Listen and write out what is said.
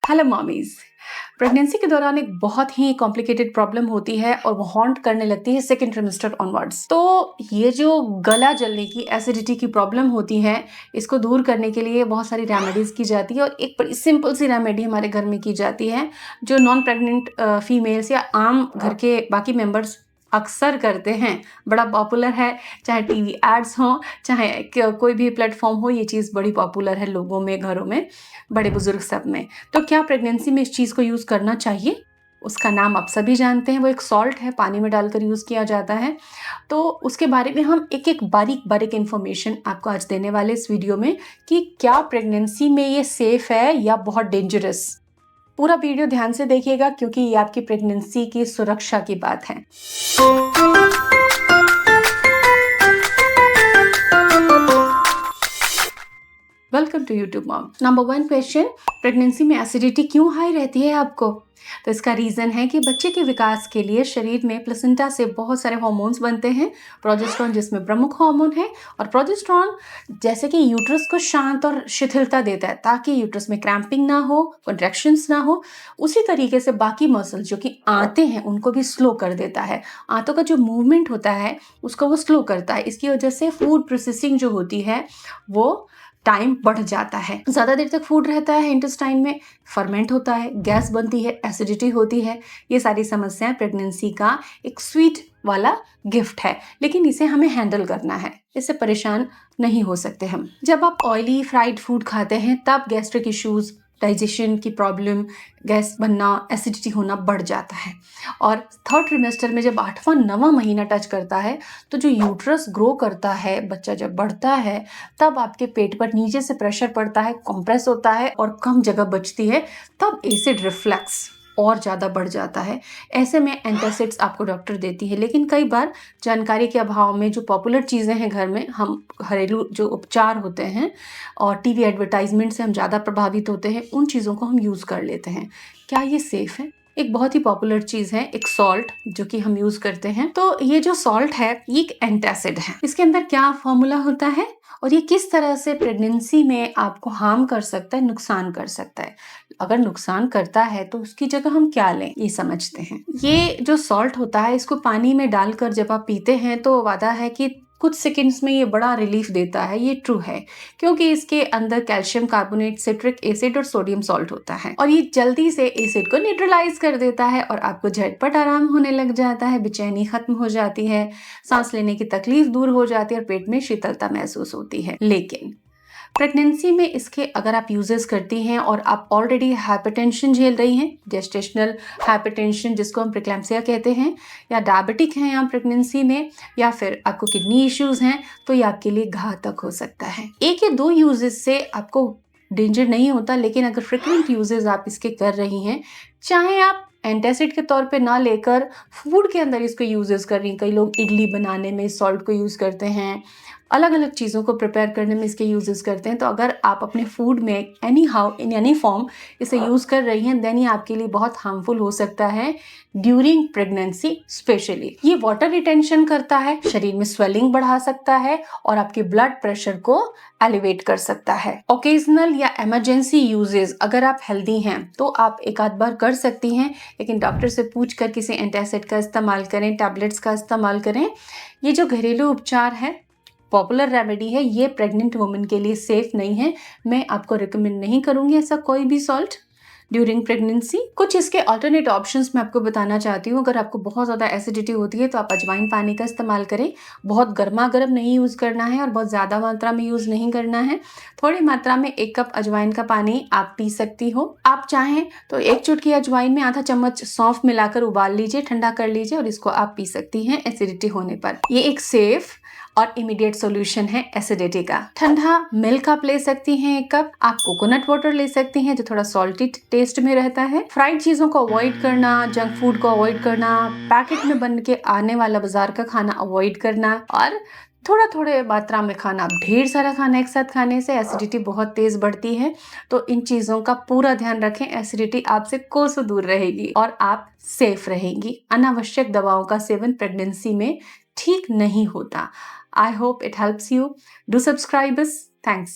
Hello mommies. Pregnancy के दौरान एक बहुत ही कॉम्प्लिकेटेड प्रॉब्लम होती है और वो हॉन्ट करने लगती है सेकेंड ट्रिमेस्टर ऑनवर्ड्स। तो ये जो गला जलने की एसिडिटी की प्रॉब्लम होती है, इसको दूर करने के लिए बहुत सारी रेमेडीज की जाती है और एक बड़ी सिंपल सी रेमेडी हमारे घर में की जाती है जो नॉन प्रेग्नेंट फीमेल्स या आम घर के बाकी मेंबर्स अक्सर करते हैं। बड़ा पॉपुलर है, चाहे टीवी एड्स हों, चाहे कोई भी प्लेटफॉर्म हो, ये चीज़ बड़ी पॉपुलर है लोगों में, घरों में, बड़े बुजुर्ग सब में। तो क्या प्रेगनेंसी में इस चीज़ को यूज़ करना चाहिए? उसका नाम आप सभी जानते हैं, वो एक सॉल्ट है, पानी में डालकर यूज़ किया जाता है। तो उसके बारे में हम एक एक बारीक बारीक इन्फॉर्मेशन आपको आज देने वाले इस वीडियो में कि क्या प्रेगनेंसी में ये सेफ है या बहुत डेंजरस। पूरा वीडियो ध्यान से देखिएगा क्योंकि ये आपकी प्रेगनेंसी की सुरक्षा की बात है। Welcome to YouTube mom. Number 1 question, pregnancy में एसिडिटी क्यों हाई रहती है आपको? तो इसका रीजन है कि बच्चे के विकास के लिए शरीर में प्लेसेंटा से बहुत सारे हार्मोन्स बनते हैं। प्रोजेस्टेरोन जिसमें प्रमुख हार्मोन है, और प्रोजेस्टेरोन जैसे कि यूट्रस को शांत और शिथिलता देता है ताकि यूट्रस में क्रैम्पिंग ना हो, कॉन्ट्रैक्शंस ना हो। उसी तरीके से बाकी मसल्स जो कि आते हैं उनको भी स्लो कर देता है। आंतों का जो मूवमेंट होता है उसको वो स्लो करता है। इसकी वजह से फूड प्रोसेसिंग जो होती है वो टाइम बढ़ जाता है। ज़्यादा देर तक फूड रहता है इंटेस्टाइन में, फर्मेंट होता है, गैस बनती है, एसिडिटी होती है। ये सारी समस्याएं प्रेगनेंसी का एक स्वीट वाला गिफ्ट है, लेकिन इसे हमें हैंडल करना है, इससे परेशान नहीं हो सकते हम। जब आप ऑयली फ्राइड फूड खाते हैं तब गैस्ट्रिक इश्यूज, डाइजेशन की प्रॉब्लम, गैस बनना, एसिडिटी होना बढ़ जाता है। और थर्ड ट्रिमेस्टर में जब 8वां 9वां महीना टच करता है तो जो यूट्रस ग्रो करता है, बच्चा जब बढ़ता है, तब आपके पेट पर नीचे से प्रेशर पड़ता है, कंप्रेस होता है और कम जगह बचती है, तब एसिड रिफ्लक्स और ज़्यादा बढ़ जाता है। ऐसे में एंटासिड्स आपको डॉक्टर देती है, लेकिन कई बार जानकारी के अभाव में जो पॉपुलर चीज़ें हैं घर में, हम घरेलू जो उपचार होते हैं और टीवी एडवर्टाइजमेंट से हम ज़्यादा प्रभावित होते हैं, उन चीज़ों को हम यूज़ कर लेते हैं। क्या ये सेफ है? एक बहुत ही पॉपुलर चीज़ है एक सॉल्ट जो कि हम यूज़ करते हैं। तो ये जो सॉल्ट है ये एक एंटासिड है। इसके अंदर क्या फॉर्मूला होता है और ये किस तरह से प्रेगनेंसी में आपको हार्म कर सकता है, नुकसान कर सकता है? अगर नुकसान करता है तो उसकी जगह हम क्या लें, ये समझते हैं। ये जो सॉल्ट होता है इसको पानी में डालकर जब आप पीते हैं तो वादा है कि कुछ सेकंड्स में ये बड़ा रिलीफ देता है। ये ट्रू है क्योंकि इसके अंदर कैल्शियम कार्बोनेट, सिट्रिक एसिड और सोडियम सॉल्ट होता है और ये जल्दी से एसिड को न्यूट्रलाइज कर देता है और आपको झटपट आराम होने लग जाता है, बेचैनी खत्म हो जाती है, सांस लेने की तकलीफ दूर हो जाती है और पेट में शीतलता महसूस होती है। लेकिन प्रेगनेंसी में इसके अगर आप यूजेस करती हैं और आप ऑलरेडी हाइपरटेंशन झेल रही हैं, जेस्टेशनल हाइपरटेंशन जिसको हम प्रेक्लैम्सिया कहते हैं, या डायबिटिक हैं या प्रेगनेंसी में, या फिर आपको किडनी इश्यूज हैं, तो ये आपके लिए घातक हो सकता है। एक या दो यूजेस से आपको डेंजर नहीं होता, लेकिन अगर फ्रिक्वेंट यूजेस आप इसके कर रही हैं, चाहे आप एंटासिड के तौर पे ना लेकर फूड के अंदर इसको यूजेस कर रही हैं, कई लोग इडली बनाने में सॉल्ट को यूज़ करते हैं, अलग अलग चीज़ों को प्रिपेयर करने में इसके यूजेस करते हैं, तो अगर आप अपने फूड में any how in any form इसे यूज़ कर रही हैं, देन ये आपके लिए बहुत हार्मफुल हो सकता है ड्यूरिंग प्रेगनेंसी। स्पेशली ये वाटर रिटेंशन करता है, शरीर में स्वेलिंग बढ़ा सकता है और आपके ब्लड प्रेशर को एलिवेट कर सकता है। ओकेजनल या इमरजेंसी यूजेस अगर आप हेल्दी हैं तो आप एक आध बार कर सकती हैं, लेकिन डॉक्टर से पूछ कर किसी एंटासिड का इस्तेमाल करें, टैबलेट्स का इस्तेमाल करें। ये जो घरेलू उपचार है, पॉपुलर रेमेडी है, ये प्रेग्नेंट वुमेन के लिए सेफ नहीं है। मैं आपको रिकमेंड नहीं करूंगी ऐसा कोई भी सॉल्ट ड्यूरिंग प्रेगनेंसी। कुछ इसके अल्टरनेट ऑप्शंस मैं आपको बताना चाहती हूँ। अगर आपको बहुत ज़्यादा एसिडिटी होती है तो आप अजवाइन पानी का इस्तेमाल करें। बहुत गर्मा गर्म नहीं यूज़ करना है और बहुत ज़्यादा मात्रा में यूज़ नहीं करना है। थोड़ी मात्रा में 1 कप अजवाइन का पानी आप पी सकती हो। आप चाहें तो 1 चुटकी अजवाइन में आधा चम्मच सौंफ मिलाकर उबाल लीजिए, ठंडा कर लीजिए और इसको आप पी सकती हैं एसिडिटी होने पर। ये एक सेफ और इमीडिएट सॉल्यूशन है एसिडिटी का। ठंडा मिल्क आप ले सकती हैं 1 कप। आप कोकोनट वाटर ले सकती हैं जो थोड़ा सॉल्टी टेस्ट में रहता है। फ्राइड चीज़ों को अवॉइड करना, जंक फूड को अवॉइड करना, पैकेट में बन के आने वाला बाजार का खाना अवॉइड करना और थोड़ा थोड़े मात्रा में खाना। ढेर सारा खाना एक साथ खाने से एसिडिटी बहुत तेज बढ़ती है, तो इन चीज़ों का पूरा ध्यान रखें। एसिडिटी आपसे कोसों दूर रहेगी और आप सेफ रहेंगी। अनावश्यक दवाओं का सेवन प्रेगनेंसी में ठीक नहीं होता। I hope it helps you. Do subscribe us. Thanks.